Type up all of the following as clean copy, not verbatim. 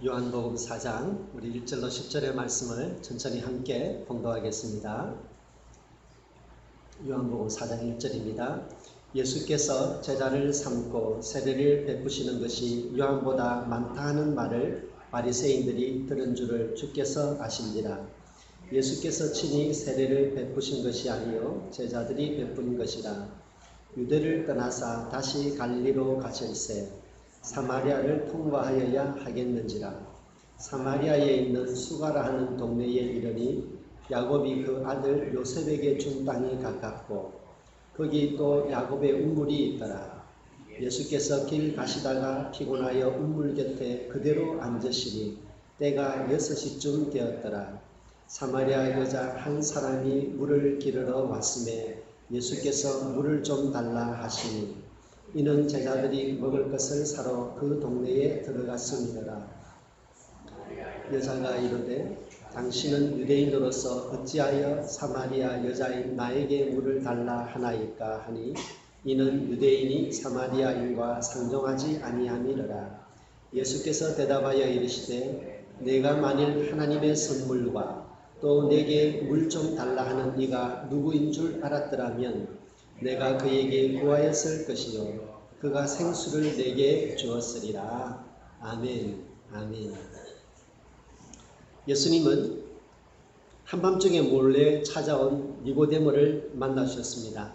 요한복음 4장 우리 1절로 10절의 말씀을 천천히 함께 봉독하겠습니다. 요한복음 4장 1절입니다. 예수께서 제자를 삼고 세례를 베푸시는 것이 요한보다 많다 하는 말을 바리새인들이 들은 줄을 주께서 아신지라. 예수께서 친히 세례를 베푸신 것이 아니요 제자들이 베푼 것이라. 유대를 떠나사 다시 갈릴리로 가실새 사마리아를 통과하여야 하겠는지라. 사마리아에 있는 수가라 하는 동네에 이르니 야곱이 그 아들 요셉에게 준 땅이 가깝고 거기 또 야곱의 우물이 있더라. 예수께서 길 가시다가 피곤하여 우물 곁에 그대로 앉으시니 때가 6시쯤 되었더라. 사마리아 여자 한 사람이 물을 기르러 왔음에 예수께서 물을 좀 달라 하시니 이는 제자들이 먹을 것을 사러 그 동네에 들어갔음이더라. 여자가 이르되 당신은 유대인으로서 어찌하여 사마리아 여자인 나에게 물을 달라 하나이까 하니 이는 유대인이 사마리아인과 상종하지 아니함이더라. 예수께서 대답하여 이르시되 내가 만일 하나님의 선물과 또 내게 물 좀 달라 하는 이가 누구인 줄 알았더라면 내가 그에게 구하였을 것이요 그가 생수를 내게 주었으리라. 아멘. 아멘. 예수님은 한밤중에 몰래 찾아온 니고데모를 만나셨습니다.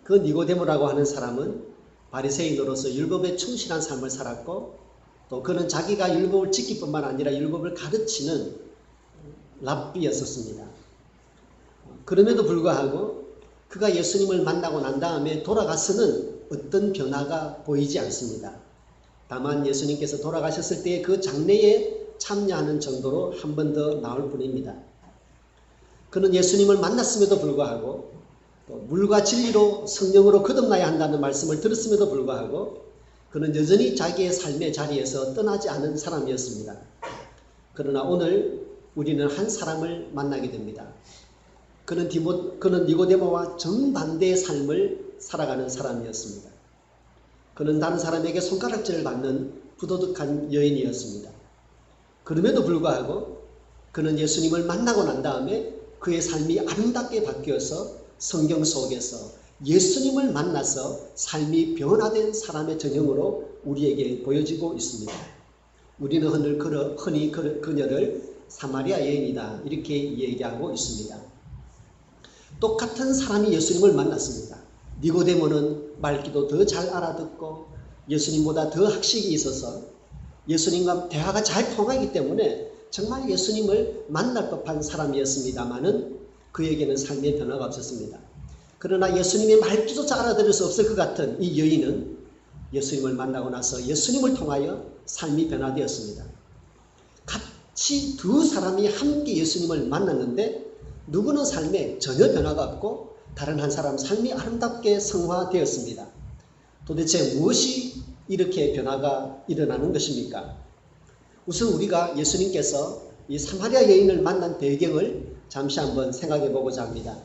그 니고데모라고 하는 사람은 바리새인으로서 율법에 충실한 삶을 살았고 또 그는 자기가 율법을 지킬 뿐만 아니라 율법을 가르치는 랍비였었습니다. 그럼에도 불구하고 그가 예수님을 만나고 난 다음에 돌아가서는 어떤 변화가 보이지 않습니다. 다만 예수님께서 돌아가셨을 때의 그 장례에 참여하는 정도로 한 번 더 나올 뿐입니다. 그는 예수님을 만났음에도 불구하고 또 물과 진리로 성령으로 거듭나야 한다는 말씀을 들었음에도 불구하고 그는 여전히 자기의 삶의 자리에서 떠나지 않은 사람이었습니다. 그러나 오늘 우리는 한 사람을 만나게 됩니다. 그는 니고데모와 정반대의 삶을 살아가는 사람이었습니다. 그는 다른 사람에게 손가락질을 받는 부도덕한 여인이었습니다. 그럼에도 불구하고 그는 예수님을 만나고 난 다음에 그의 삶이 아름답게 바뀌어서 성경 속에서 예수님을 만나서 삶이 변화된 사람의 전형으로 우리에게 보여지고 있습니다. 우리는 흔히 그녀를 사마리아 여인이다 이렇게 얘기하고 있습니다. 똑같은 사람이 예수님을 만났습니다. 니고데모는 말기도 더 잘 알아듣고 예수님보다 더 학식이 있어서 예수님과 대화가 잘 통하기 때문에 정말 예수님을 만날 법한 사람이었습니다마는 그에게는 삶의 변화가 없었습니다. 그러나 예수님의 말기조차 알아들을 수 없을 것 같은 이 여인은 예수님을 만나고 나서 예수님을 통하여 삶이 변화되었습니다. 같이 두 사람이 함께 예수님을 만났는데 누구는 삶에 전혀 변화가 없고 다른 한 사람 삶이 아름답게 성화되었습니다. 도대체 무엇이 이렇게 변화가 일어나는 것입니까? 우선 우리가 예수님께서 이 사마리아 여인을 만난 배경을 잠시 한번 생각해 보고자 합니다.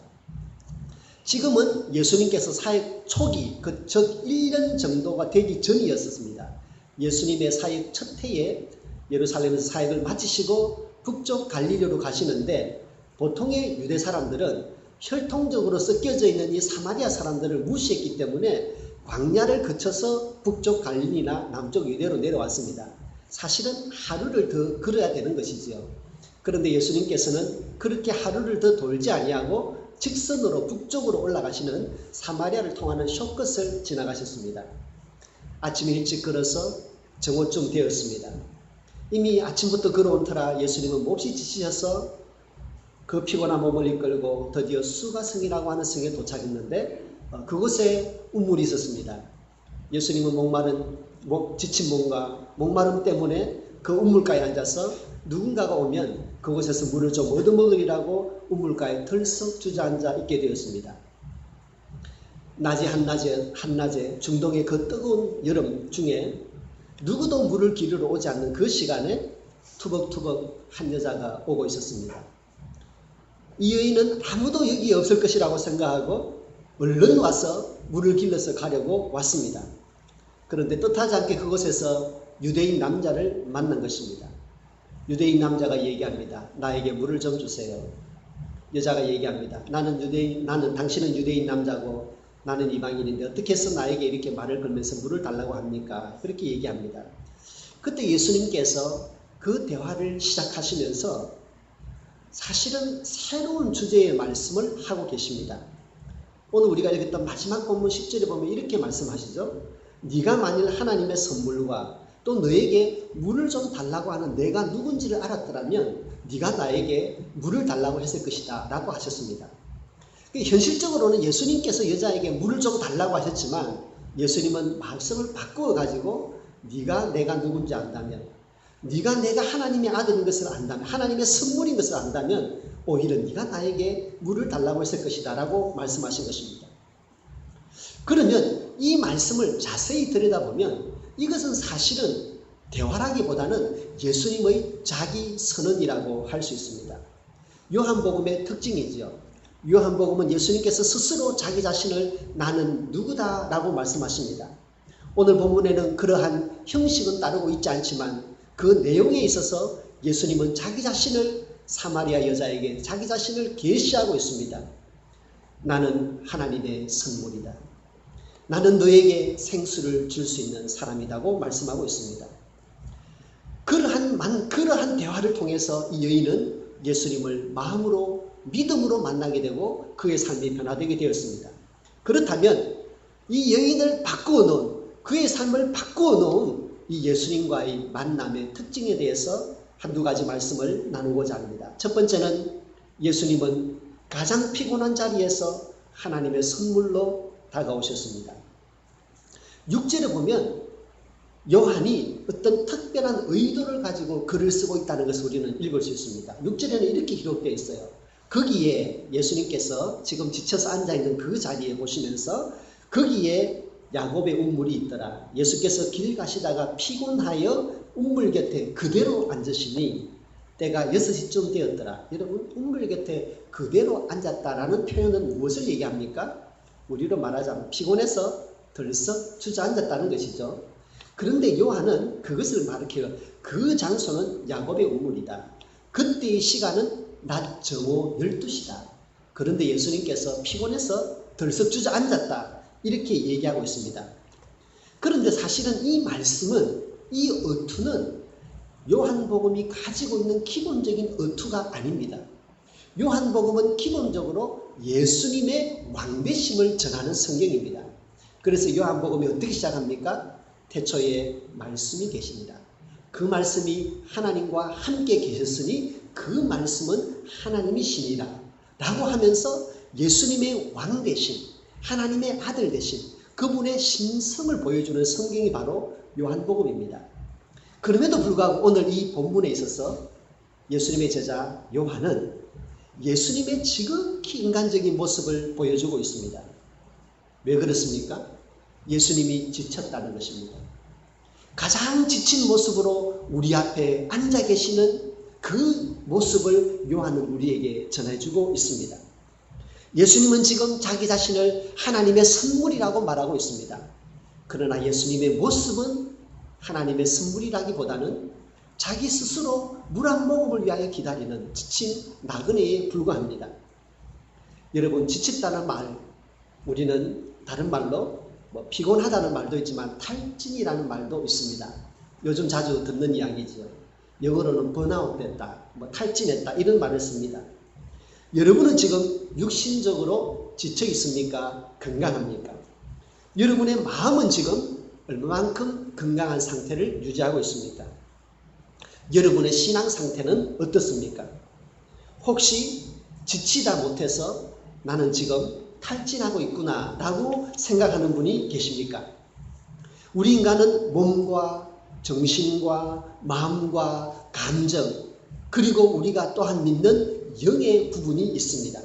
지금은 예수님께서 사역 초기, 즉 1년 정도가 되기 전이었습니다. 예수님의 사역 첫 해에 예루살렘에서 사역을 마치시고 북쪽 갈릴리로 가시는데 보통의 유대 사람들은 혈통적으로 섞여져 있는 이 사마리아 사람들을 무시했기 때문에 광야를 거쳐서 북쪽 갈릴리나 남쪽 유대로 내려왔습니다. 사실은 하루를 더 걸어야 되는 것이지요. 그런데 예수님께서는 그렇게 하루를 더 돌지 아니하고 직선으로 북쪽으로 올라가시는 사마리아를 통하는 숏끝을 지나가셨습니다. 아침에 일찍 걸어서 정오쯤 되었습니다. 이미 아침부터 걸어온 터라 예수님은 몹시 지치셔서 그 피곤한 몸을 이끌고 드디어 수가성이라고 하는 성에 도착했는데 그곳에 우물이 있었습니다. 예수님은 지친 몸과 목마름 때문에 그 우물가에 앉아서 누군가가 오면 그곳에서 물을 좀 얻어먹으리라고 우물가에 덜썩 주저앉아 있게 되었습니다. 한낮에 중동의 그 뜨거운 여름 중에 누구도 물을 기르러 오지 않는 그 시간에 투벅투벅 한 여자가 오고 있었습니다. 이 여인은 아무도 여기에 없을 것이라고 생각하고 얼른 와서 물을 길러서 가려고 왔습니다. 그런데 뜻하지 않게 그곳에서 유대인 남자를 만난 것입니다. 유대인 남자가 얘기합니다. 나에게 물을 좀 주세요. 여자가 얘기합니다. 당신은 유대인 남자고 나는 이방인인데 어떻게 해서 나에게 이렇게 말을 걸면서 물을 달라고 합니까? 그렇게 얘기합니다. 그때 예수님께서 그 대화를 시작하시면서 사실은 새로운 주제의 말씀을 하고 계십니다. 오늘 우리가 읽었던 마지막 본문 10절에 보면 이렇게 말씀하시죠. 네가 만일 하나님의 선물과 또 너에게 물을 좀 달라고 하는 내가 누군지를 알았더라면 네가 나에게 물을 달라고 했을 것이다 라고 하셨습니다. 현실적으로는 예수님께서 여자에게 물을 좀 달라고 하셨지만 예수님은 말씀을 바꾸어 가지고 네가 내가 누군지 안다면, 네가 내가 하나님의 아들인 것을 안다면, 하나님의 선물인 것을 안다면 오히려 네가 나에게 물을 달라고 했을 것이다 라고 말씀하신 것입니다. 그러면 이 말씀을 자세히 들여다보면 이것은 사실은 대화라기보다는 예수님의 자기 선언이라고 할 수 있습니다. 요한복음의 특징이죠. 요한복음은 예수님께서 스스로 자기 자신을 나는 누구다 라고 말씀하십니다. 오늘 본문에는 그러한 형식은 따르고 있지 않지만 그 내용에 있어서 예수님은 자기 자신을 사마리아 여자에게 자기 자신을 계시하고 있습니다. 나는 하나님의 선물이다. 나는 너에게 생수를 줄 수 있는 사람이라고 말씀하고 있습니다. 그러한 대화를 통해서 이 여인은 예수님을 마음으로 믿음으로 만나게 되고 그의 삶이 변화되게 되었습니다. 그렇다면 이 여인을 바꾸어 놓은, 그의 삶을 바꾸어 놓은 이 예수님과의 만남의 특징에 대해서 한두 가지 말씀을 나누고자 합니다. 첫 번째는 예수님은 가장 피곤한 자리에서 하나님의 선물로 다가오셨습니다. 6절에 보면 요한이 어떤 특별한 의도를 가지고 글을 쓰고 있다는 것을 우리는 읽을 수 있습니다. 6절에는 이렇게 기록되어 있어요. 거기에 예수님께서 지금 지쳐서 앉아있는 그 자리에 보시면서 거기에 야곱의 운물이 있더라. 예수께서 길 가시다가 피곤하여 운물 곁에 그대로 앉으시니 때가 6시쯤 되었더라. 여러분, 운물 곁에 그대로 앉았다라는 표현은 무엇을 얘기합니까? 우리로 말하자면 피곤해서 들썩 주저앉았다는 것이죠. 그런데 요한은 그것을 가리켜요. 그 장소는 야곱의 우물이다. 그때의 시간은 낮 정오 12시다. 그런데 예수님께서 피곤해서 들썩 주저앉았다. 이렇게 얘기하고 있습니다. 그런데 사실은 이 말씀은, 이 어투는 요한복음이 가지고 있는 기본적인 어투가 아닙니다. 요한복음은 기본적으로 예수님의 왕되심을 전하는 성경입니다. 그래서 요한복음이 어떻게 시작합니까? 태초에 말씀이 계십니다. 그 말씀이 하나님과 함께 계셨으니 그 말씀은 하나님이시니라 라고 하면서 예수님의 왕 되신, 하나님의 아들 되신 그분의 신성을 보여주는 성경이 바로 요한복음입니다. 그럼에도 불구하고 오늘 이 본문에 있어서 예수님의 제자 요한은 예수님의 지극히 인간적인 모습을 보여주고 있습니다. 왜 그렇습니까? 예수님이 지쳤다는 것입니다. 가장 지친 모습으로 우리 앞에 앉아 계시는 그 모습을 요한은 우리에게 전해주고 있습니다. 예수님은 지금 자기 자신을 하나님의 선물이라고 말하고 있습니다. 그러나 예수님의 모습은 하나님의 선물이라기보다는 자기 스스로 물 한 모금을 위하여 기다리는 지친 나그네에 불과합니다. 여러분, 지쳤다는 말, 우리는 다른 말로 피곤하다는 말도 있지만 탈진이라는 말도 있습니다. 요즘 자주 듣는 이야기지요. 영어로는 번아웃 됐다, 탈진했다 이런 말을 씁니다. 여러분은 지금 육신적으로 지쳐 있습니까? 건강합니까? 여러분의 마음은 지금 얼마만큼 건강한 상태를 유지하고 있습니까? 여러분의 신앙 상태는 어떻습니까? 혹시 지치다 못해서 나는 지금 탈진하고 있구나 라고 생각하는 분이 계십니까? 우리 인간은 몸과 정신과 마음과 감정, 그리고 우리가 또한 믿는 영의 부분이 있습니다.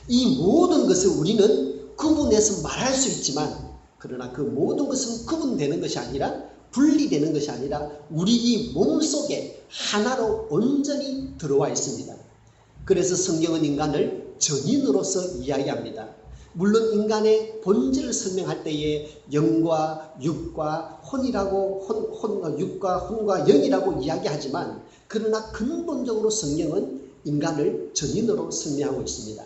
이 모든 것을 우리는 구분해서 말할 수 있지만, 그러나 그 모든 것은 구분되는 것이 아니라, 분리되는 것이 아니라 우리 이 몸 속에 하나로 온전히 들어와 있습니다. 그래서 성경은 인간을 전인으로서 이야기합니다. 물론 인간의 본질을 설명할 때에 영과 육과 혼이라고 육과 혼과 영이라고 이야기하지만 그러나 근본적으로 성경은 인간을 전인으로 설명하고 있습니다.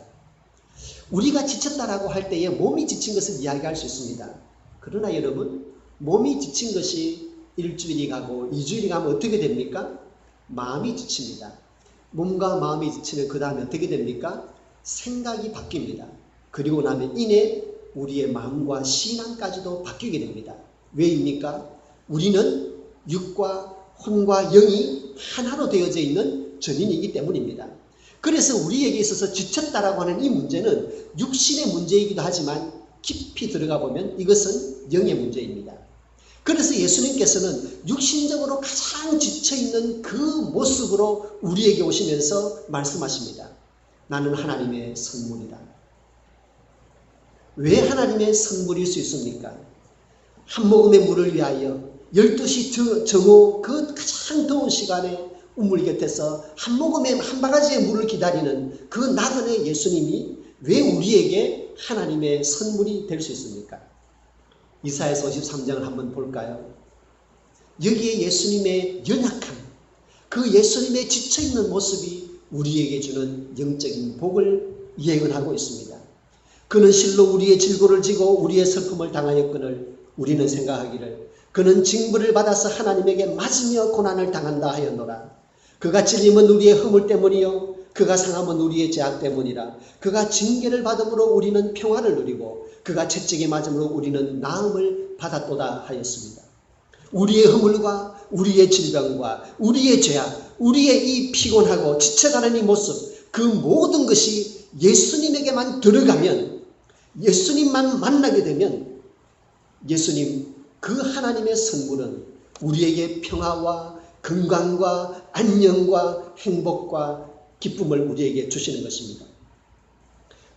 우리가 지쳤다라고 할 때에 몸이 지친 것을 이야기할 수 있습니다. 그러나 여러분, 몸이 지친 것이 일주일이 가고 2주일이 가면 어떻게 됩니까? 마음이 지칩니다. 몸과 마음이 지치면 그 다음에 어떻게 됩니까? 생각이 바뀝니다. 그리고 나면 이내 우리의 마음과 신앙까지도 바뀌게 됩니다. 왜입니까? 우리는 육과 혼과 영이 하나로 되어져 있는 전인이기 때문입니다. 그래서 우리에게 있어서 지쳤다라고 하는 이 문제는 육신의 문제이기도 하지만 깊이 들어가 보면 이것은 영의 문제입니다. 그래서 예수님께서는 육신적으로 가장 지쳐있는 그 모습으로 우리에게 오시면서 말씀하십니다. 나는 하나님의 성물이다. 왜 하나님의 성물일 수 있습니까? 한 모금의 물을 위하여 12시 정오 그 가장 더운 시간에 우물 곁에서 한 모금의 한 바가지의 물을 기다리는 그 나그네 예수님이 왜 우리에게 하나님의 선물이 될 수 있습니까? 이사야서 53장을 한번 볼까요? 여기에 예수님의 연약함, 그 예수님의 지쳐있는 모습이 우리에게 주는 영적인 복을 예언하고 있습니다. 그는 실로 우리의 질고를 지고 우리의 슬픔을 당하였거늘 우리는 생각하기를 그는 징벌을 받아서 하나님에게 맞으며 고난을 당한다 하였노라. 그가 찔림은 우리의 허물 때문이요 그가 상함은 우리의 죄악 때문이라. 그가 징계를 받음으로 우리는 평화를 누리고 그가 채찍에 맞음으로 우리는 나음을 받았도다 하였습니다. 우리의 허물과 우리의 질병과 우리의 죄악, 우리의 이 피곤하고 지쳐가는 이 모습, 그 모든 것이 예수님에게만 들어가면, 예수님만 만나게 되면 예수님 그 하나님의 선물은 우리에게 평화와 건강과 안녕과 행복과 기쁨을 우리에게 주시는 것입니다.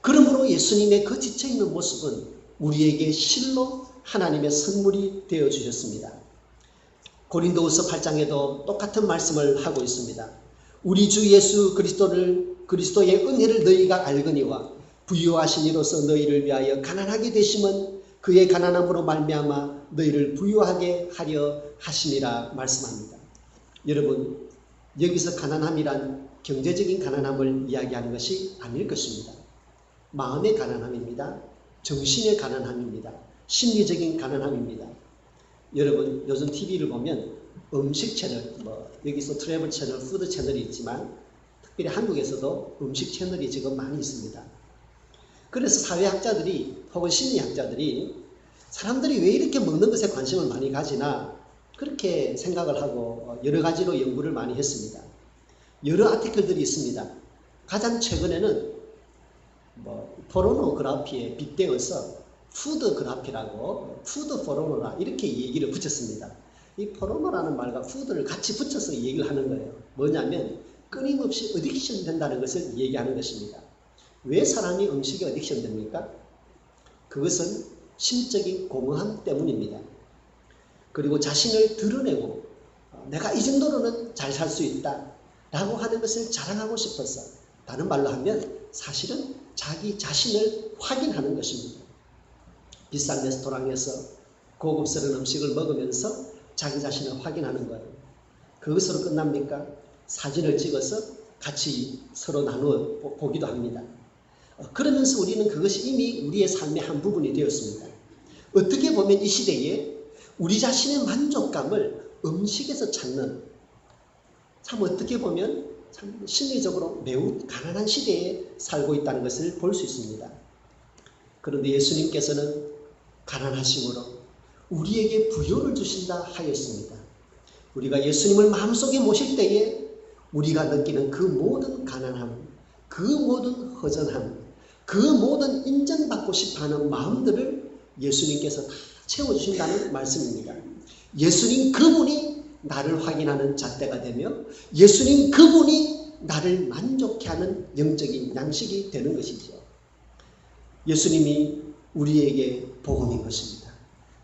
그러므로 예수님의 그 지쳐있는 모습은 우리에게 실로 하나님의 선물이 되어 주셨습니다. 고린도후서 8장에도 똑같은 말씀을 하고 있습니다. 우리 주 예수 그리스도의 은혜를 너희가 알거니와 부유하신 이로서 너희를 위하여 가난하게 되심은 그의 가난함으로 말미암아 너희를 부유하게 하려 하심이라 말씀합니다. 여러분, 여기서 가난함이란 경제적인 가난함을 이야기하는 것이 아닐 것입니다. 마음의 가난함입니다. 정신의 가난함입니다. 심리적인 가난함입니다. 여러분, 요즘 TV를 보면 음식 채널, 여기서 트래블 채널, 푸드 채널이 있지만 특별히 한국에서도 음식 채널이 지금 많이 있습니다. 그래서 사회학자들이 혹은 심리학자들이 사람들이 왜 이렇게 먹는 것에 관심을 많이 가지나 그렇게 생각을 하고 여러 가지로 연구를 많이 했습니다. 여러 아티클들이 있습니다. 가장 최근에는 포르노그래피에 빗대어서 푸드그래피라고 푸드 포르노라 이렇게 얘기를 붙였습니다. 이 포르노라는 말과 푸드를 같이 붙여서 얘기를 하는 거예요. 뭐냐면 끊임없이 어딕션 된다는 것을 얘기하는 것입니다. 왜 사람이 음식에 어딕션 됩니까? 그것은 심적인 공허함 때문입니다. 그리고 자신을 드러내고 내가 이 정도로는 잘 살 수 있다 라고 하는 것을 자랑하고 싶어서, 다른 말로 하면 사실은 자기 자신을 확인하는 것입니다. 비싼 레스토랑에서 고급스러운 음식을 먹으면서 자기 자신을 확인하는 거예요. 그것으로 끝납니까? 사진을 찍어서 같이 서로 나누어 보기도 합니다. 그러면서 우리는 그것이 이미 우리의 삶의 한 부분이 되었습니다. 어떻게 보면 이 시대에 우리 자신의 만족감을 음식에서 찾는, 참 어떻게 보면 참 심리적으로 매우 가난한 시대에 살고 있다는 것을 볼 수 있습니다. 그런데 예수님께서는 가난하심으로 우리에게 부요를 주신다 하였습니다. 우리가 예수님을 마음속에 모실 때에 우리가 느끼는 그 모든 가난함, 그 모든 허전함, 그 모든 인정받고 싶어하는 마음들을 예수님께서 다 채워주신다는 말씀입니다. 예수님 그분이 나를 확인하는 잣대가 되며 예수님 그분이 나를 만족해 하는 영적인 양식이 되는 것이죠. 예수님이 우리에게 복음인 것입니다.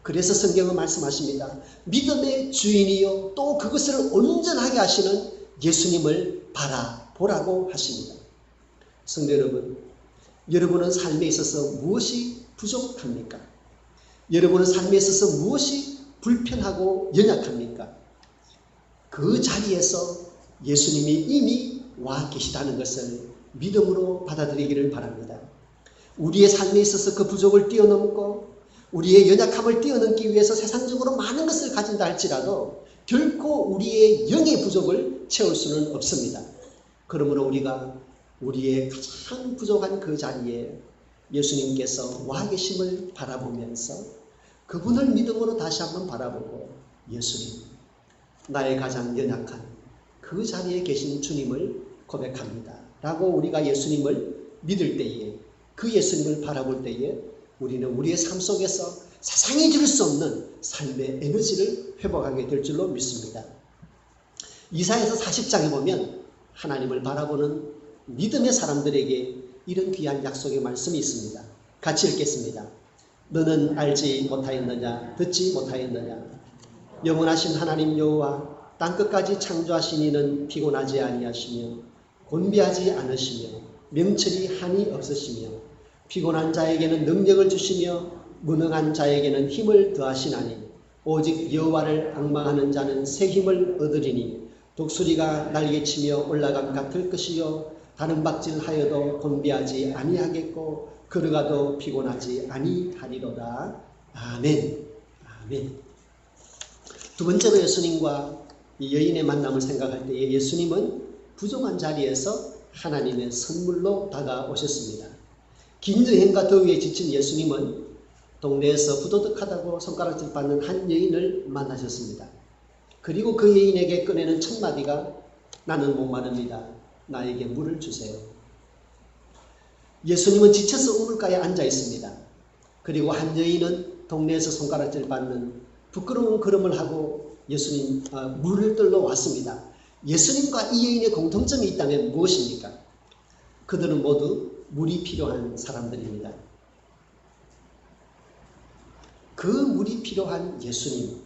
그래서 성경은 말씀하십니다. 믿음의 주인이요 또 그것을 온전하게 하시는 예수님을 바라보라고 하십니다. 성도 여러분, 여러분은 삶에 있어서 무엇이 부족합니까? 여러분은 삶에 있어서 무엇이 불편하고 연약합니까? 그 자리에서 예수님이 이미 와 계시다는 것을 믿음으로 받아들이기를 바랍니다. 우리의 삶에 있어서 그 부족을 뛰어넘고 우리의 연약함을 뛰어넘기 위해서 세상적으로 많은 것을 가진다 할지라도 결코 우리의 영의 부족을 채울 수는 없습니다. 그러므로 우리가 우리의 가장 부족한 그 자리에 예수님께서 와 계심을 바라보면서 그분을 믿음으로 다시 한번 바라보고 예수님, 나의 가장 연약한 그 자리에 계신 주님을 고백합니다. 라고 우리가 예수님을 믿을 때에 그 예수님을 바라볼 때에 우리는 우리의 삶 속에서 세상이 줄 수 없는 삶의 에너지를 회복하게 될 줄로 믿습니다. 이사야서 40장에 보면 하나님을 바라보는 믿음의 사람들에게 이런 귀한 약속의 말씀이 있습니다. 같이 읽겠습니다. 너는 알지 못하였느냐? 듣지 못하였느냐? 영원하신 하나님 여호와 땅끝까지 창조하신 이는 피곤하지 아니하시며 곤비하지 않으시며 명철이 한이 없으시며 피곤한 자에게는 능력을 주시며 무능한 자에게는 힘을 더하시나니 오직 여호와를 앙망하는 자는 새 힘을 얻으리니 독수리가 날개치며 올라감 같을 것이요 다른 박질하여도 곤비하지 아니하겠고 걸어가도 피곤하지 아니하리로다. 아멘. 아멘. 두 번째로 예수님과 이 여인의 만남을 생각할 때에 예수님은 부족한 자리에서 하나님의 선물로 다가오셨습니다. 긴 여행과 더위에 지친 예수님은 동네에서 부도덕하다고 손가락질 받는 한 여인을 만나셨습니다. 그리고 그 여인에게 꺼내는 첫 마디가 나는 목마릅니다. 나에게 물을 주세요. 예수님은 지쳐서 우물가에 앉아 있습니다. 그리고 한 여인은 동네에서 손가락질 받는 부끄러운 걸음을 하고 예수님 물을 들러 왔습니다. 예수님과 이 여인의 공통점이 있다면 무엇입니까? 그들은 모두 물이 필요한 사람들입니다. 그 물이 필요한 예수님,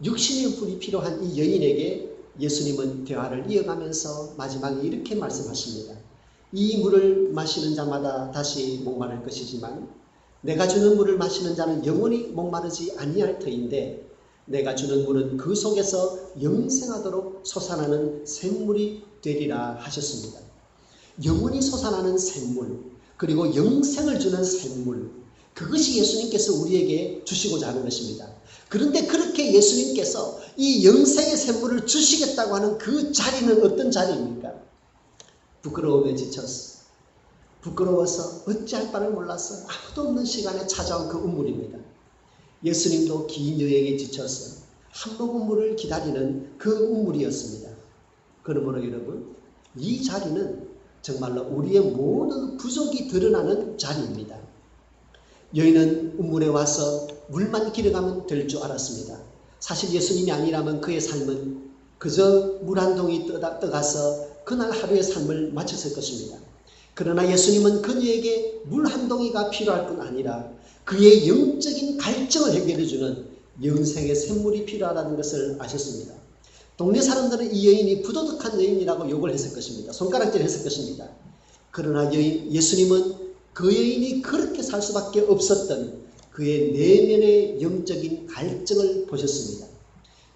육신의 물이 필요한 이 여인에게 예수님은 대화를 이어가면서 마지막에 이렇게 말씀하십니다. 이 물을 마시는 자마다 다시 목마를 것이지만 내가 주는 물을 마시는 자는 영원히 목마르지 아니할 터인데 내가 주는 물은 그 속에서 영생하도록 솟아나는 샘물이 되리라 하셨습니다. 영원히 솟아나는 샘물, 그리고 영생을 주는 샘물, 그것이 예수님께서 우리에게 주시고자 하는 것입니다. 그런데 그렇게 예수님께서 이 영생의 샘물을 주시겠다고 하는 그 자리는 어떤 자리입니까? 부끄러움에 지쳤어. 부끄러워서 어찌할 바를 몰라서 아무도 없는 시간에 찾아온 그 우물입니다. 예수님도 긴 여행에 지쳐서 한 모금 물을 기다리는 그 우물이었습니다. 그러므로 여러분, 이 자리는 정말로 우리의 모든 부족이 드러나는 자리입니다. 여인은 우물에 와서 물만 길어가면 될 줄 알았습니다. 사실 예수님이 아니라면 그의 삶은 그저 물 한 동이 떠가서 그날 하루의 삶을 마쳤을 것입니다. 그러나 예수님은 그녀에게 물 한 동이가 필요할 뿐 아니라 그의 영적인 갈증을 해결해주는 영생의 샘물이 필요하다는 것을 아셨습니다. 동네 사람들은 이 여인이 부도덕한 여인이라고 욕을 했을 것입니다. 손가락질 했을 것입니다. 그러나 예수님은 그 여인이 그렇게 살 수밖에 없었던 그의 내면의 영적인 갈증을 보셨습니다.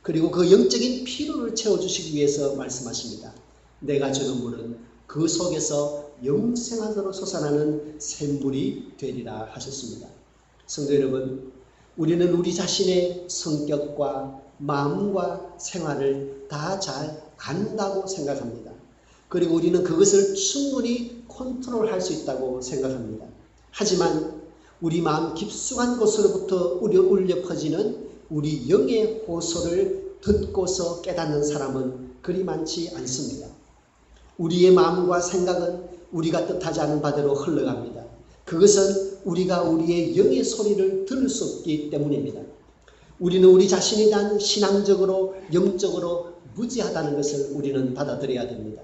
그리고 그 영적인 피로를 채워주시기 위해서 말씀하십니다. 내가 주는 물은 그 속에서 영생하도록 솟아나는 샘물이 되리라 하셨습니다. 성도 여러분, 우리는 우리 자신의 성격과 마음과 생활을 다 잘 안다고 생각합니다. 그리고 우리는 그것을 충분히 컨트롤할 수 있다고 생각합니다. 하지만 우리 마음 깊숙한 곳으로부터 울려 퍼지는 우리 영의 호소를 듣고서 깨닫는 사람은 그리 많지 않습니다. 우리의 마음과 생각은 우리가 뜻하지 않은 바대로 흘러갑니다. 그것은 우리가 우리의 영의 소리를 들을 수 없기 때문입니다. 우리는 우리 자신에 대한 신앙적으로 영적으로 무지하다는 것을 우리는 받아들여야 됩니다.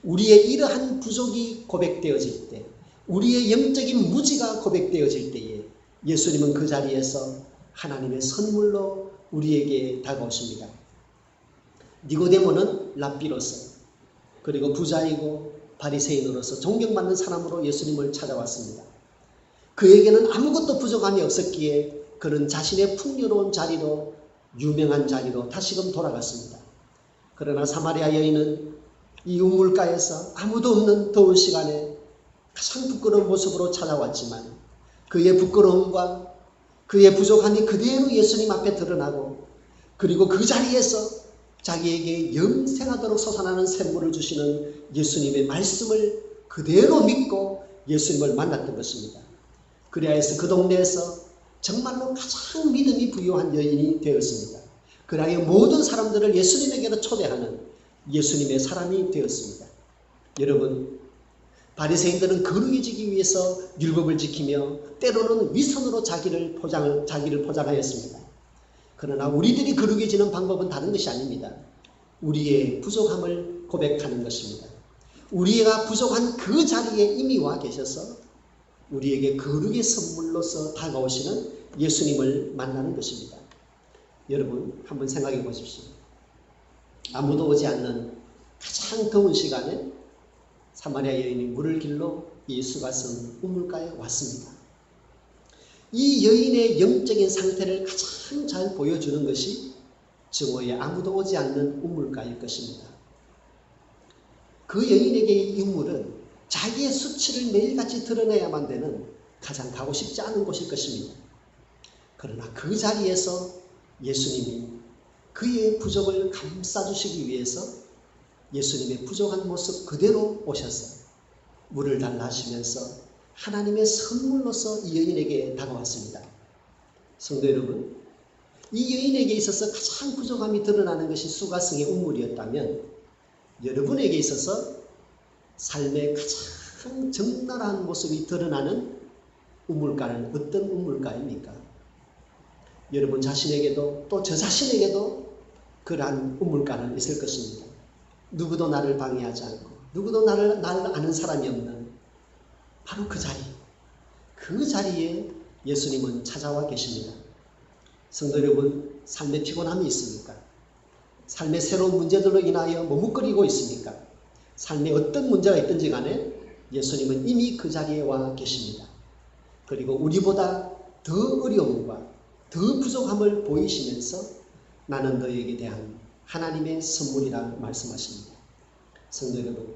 우리의 이러한 부족이 고백되어질 때, 우리의 영적인 무지가 고백되어질 때에 예수님은 그 자리에서 하나님의 선물로 우리에게 다가오십니다. 니고데모는 랍비로서, 그리고 부자이고 바리새인으로서 존경받는 사람으로 예수님을 찾아왔습니다. 그에게는 아무것도 부족함이 없었기에 그는 자신의 풍요로운 자리로, 유명한 자리로 다시금 돌아갔습니다. 그러나 사마리아 여인은 이 우물가에서 아무도 없는 더운 시간에 가장 부끄러운 모습으로 찾아왔지만 그의 부끄러움과 그의 부족함이 그대로 예수님 앞에 드러나고, 그리고 그 자리에서 자기에게 영생하도록 솟아나는 샘물을 주시는 예수님의 말씀을 그대로 믿고 예수님을 만났던 것입니다. 그래야 해서 그 동네에서 정말로 가장 믿음이 부유한 여인이 되었습니다. 그러하여 모든 사람들을 예수님에게로 초대하는 예수님의 사람이 되었습니다. 여러분, 바리새인들은 거룩해지기 위해서 율법을 지키며 때로는 위선으로 자기를 포장하였습니다. 그러나 우리들이 거룩해지는 방법은 다른 것이 아닙니다. 우리의 부족함을 고백하는 것입니다. 우리가 부족한 그 자리에 이미 와 계셔서 우리에게 거룩의 선물로서 다가오시는 예수님을 만나는 것입니다. 여러분, 한번 생각해 보십시오. 아무도 오지 않는 가장 더운 시간에 사마리아 여인이 물을 길러 예수가 선 우물가에 왔습니다. 이 여인의 영적인 상태를 가장 잘 보여주는 것이 정오에 아무도 오지 않는 우물가일 것입니다. 그 여인에게 이 우물은 자기의 수치를 매일같이 드러내야만 되는 가장 가고 싶지 않은 곳일 것입니다. 그러나 그 자리에서 예수님이 그의 부족을 감싸주시기 위해서 예수님의 부족한 모습 그대로 오셔서 물을 달라 하시면서 하나님의 선물로서 이 여인에게 다가왔습니다. 성도 여러분, 이 여인에게 있어서 가장 부족함이 드러나는 것이 수가성의 우물이었다면 여러분에게 있어서 삶의 가장 적나라한 모습이 드러나는 우물가는 어떤 우물가입니까? 여러분 자신에게도 또 저 자신에게도 그러한 우물가는 있을 것입니다. 누구도 나를 방해하지 않고 누구도 나를 아는 사람이 없는 바로 그 자리, 그 자리에 예수님은 찾아와 계십니다. 성도 여러분, 삶의 피곤함이 있습니까? 삶의 새로운 문제들로 인하여 머뭇거리고 있습니까? 삶에 어떤 문제가 있든지 간에 예수님은 이미 그 자리에 와 계십니다. 그리고 우리보다 더 어려움과 더 부족함을 보이시면서 나는 너에게 대한 하나님의 선물이라 말씀하십니다. 성도 여러분,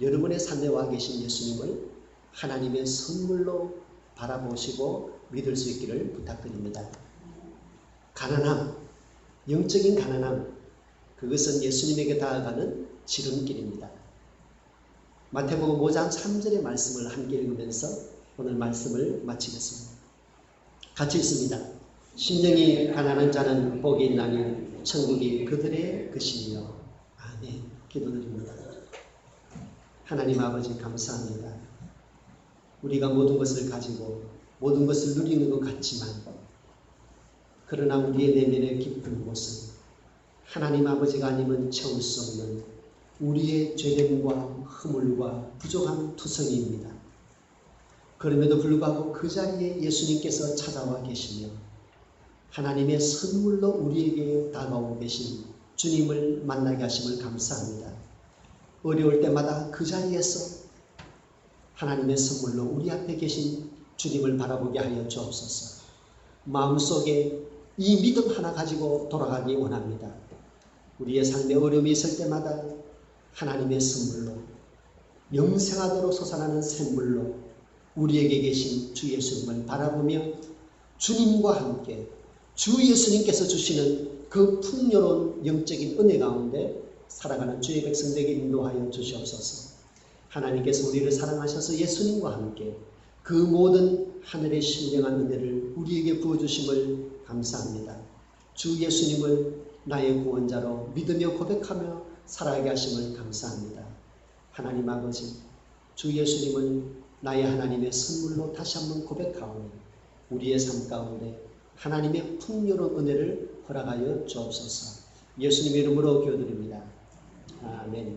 여러분의 삶에 와 계신 예수님을 하나님의 선물로 바라보시고 믿을 수 있기를 부탁드립니다. 가난함, 영적인 가난함, 그것은 예수님에게 다가가는 지름길입니다. 마태복음 5장 3절의 말씀을 함께 읽으면서 오늘 말씀을 마치겠습니다. 같이 읽습니다. 심령이 가난한 자는 복이 있나니 천국이 그들의 것이며. 아멘. 기도드립니다. 하나님 아버지 감사합니다. 우리가 모든 것을 가지고 모든 것을 누리는 것 같지만 그러나 우리의 내면의 깊은 곳은 하나님 아버지가 아니면 채울 수 없는 우리의 죄됨과 허물과 부족한 투성이입니다. 그럼에도 불구하고 그 자리에 예수님께서 찾아와 계시며 하나님의 선물로 우리에게 다가오고 계신 주님을 만나게 하심을 감사합니다. 어려울 때마다 그 자리에서 하나님의 선물로 우리 앞에 계신 주님을 바라보게 하여 주옵소서. 마음속에 이 믿음 하나 가지고 돌아가기 원합니다. 우리의 삶에 어려움이 있을 때마다 하나님의 선물로 영생하도록 솟아나는 샘물로 우리에게 계신 주 예수님을 바라보며 주님과 함께 주 예수님께서 주시는 그 풍요로운 영적인 은혜 가운데 살아가는 주의 백성되게 인도하여 주시옵소서. 하나님께서 우리를 사랑하셔서 예수님과 함께 그 모든 하늘의 신령한 은혜를 우리에게 부어주심을 감사합니다. 주 예수님을 나의 구원자로 믿으며 고백하며 살아가게 하심을 감사합니다. 하나님 아버지, 주 예수님을 나의 하나님의 선물로 다시 한번 고백하오니 우리의 삶 가운데 하나님의 풍요로운 은혜를 허락하여 주옵소서. 예수님의 이름으로 기도드립니다. 아멘.